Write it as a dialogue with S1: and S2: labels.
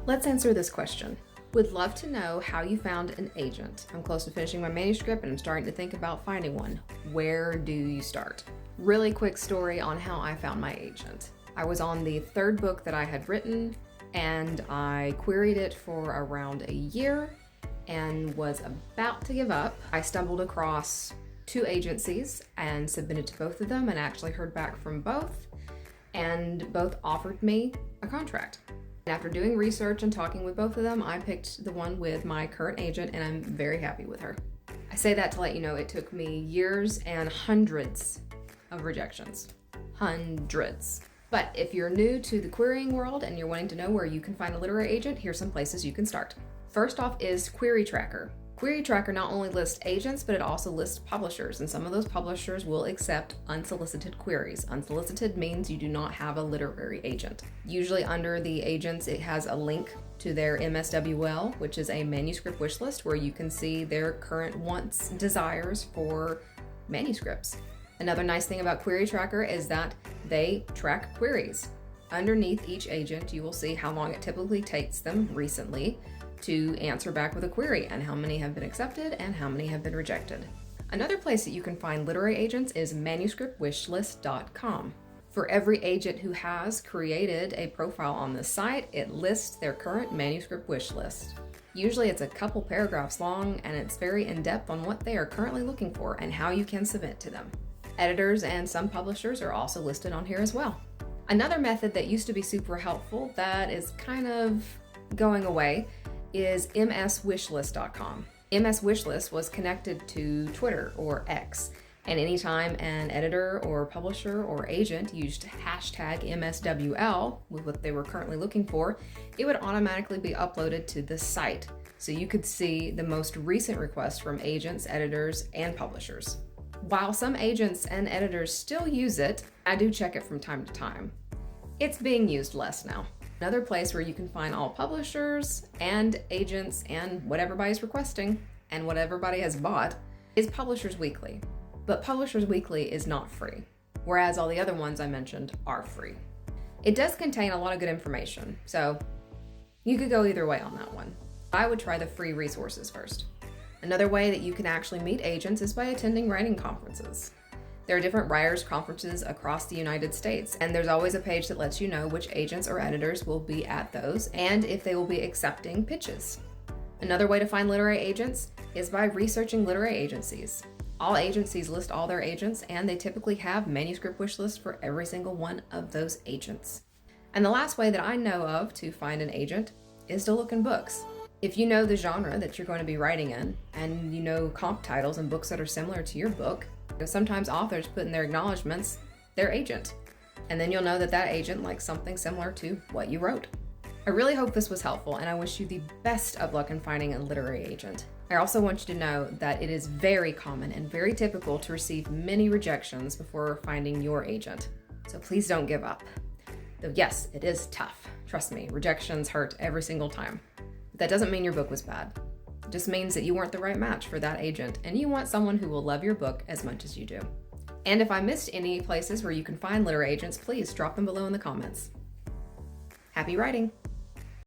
S1: Let's answer this question. Would love to know how you found an agent. I'm close to finishing my manuscript and I'm starting to think about finding one. Where do you start? Really quick story on how I found my agent. I was on the third book that I had written and I queried it for around a year and was about to give up. I stumbled across 2 agencies and submitted to both of them and actually heard back from both, and both offered me a contract. And after doing research and talking with both of them, I picked the one with my current agent and I'm very happy with her. I say that to let you know it took me years and hundreds of rejections. Hundreds. But if you're new to the querying world and you're wanting to know where you can find a literary agent, here's some places you can start. First off is Query Tracker. Query Tracker not only lists agents, but it also lists publishers, and some of those publishers will accept unsolicited queries. Unsolicited means you do not have a literary agent. Usually under the agents, it has a link to their MSWL, which is a manuscript wish list where you can see their current wants, desires for manuscripts. Another nice thing about Query Tracker is that they track queries. Underneath each agent, you will see how long it typically takes them recently to answer back with a query and how many have been accepted and how many have been rejected. Another place that you can find literary agents is manuscriptwishlist.com. For every agent who has created a profile on this site, it lists their current manuscript wish list. Usually it's a couple paragraphs long and it's very in-depth on what they are currently looking for and how you can submit to them. Editors and some publishers are also listed on here as well. Another method that used to be super helpful that is kind of going away is mswishlist.com. MSWishlist was connected to Twitter or X, and anytime an editor or publisher or agent used hashtag MSWL with what they were currently looking for, it would automatically be uploaded to the site, so you could see the most recent requests from agents, editors, and publishers. While some agents and editors still use it, I do check it from time to time. It's being used less now. Another place where you can find all publishers and agents and what everybody's requesting and what everybody has bought is Publishers Weekly. But Publishers Weekly is not free, whereas all the other ones I mentioned are free. It does contain a lot of good information, so you could go either way on that one. I would try the free resources first. Another way that you can actually meet agents is by attending writing conferences. There are different writers' conferences across the United States, and there's always a page that lets you know which agents or editors will be at those and if they will be accepting pitches. Another way to find literary agents is by researching literary agencies. All agencies list all their agents, and they typically have manuscript wish lists for every single one of those agents. And the last way that I know of to find an agent is to look in books. If you know the genre that you're going to be writing in, and you know comp titles and books that are similar to your book, sometimes authors put in their acknowledgments their agent, and then you'll know that that agent likes something similar to what you wrote. I really hope this was helpful, and I wish you the best of luck in finding a literary agent. I also want you to know that it is very common and very typical to receive many rejections before finding your agent. So please don't give up. Though yes, it is tough. Trust me, rejections hurt every single time. But that doesn't mean your book was bad. It just means that you weren't the right match for that agent, and you want someone who will love your book as much as you do. And if I missed any places where you can find literary agents, please drop them below in the comments. Happy writing!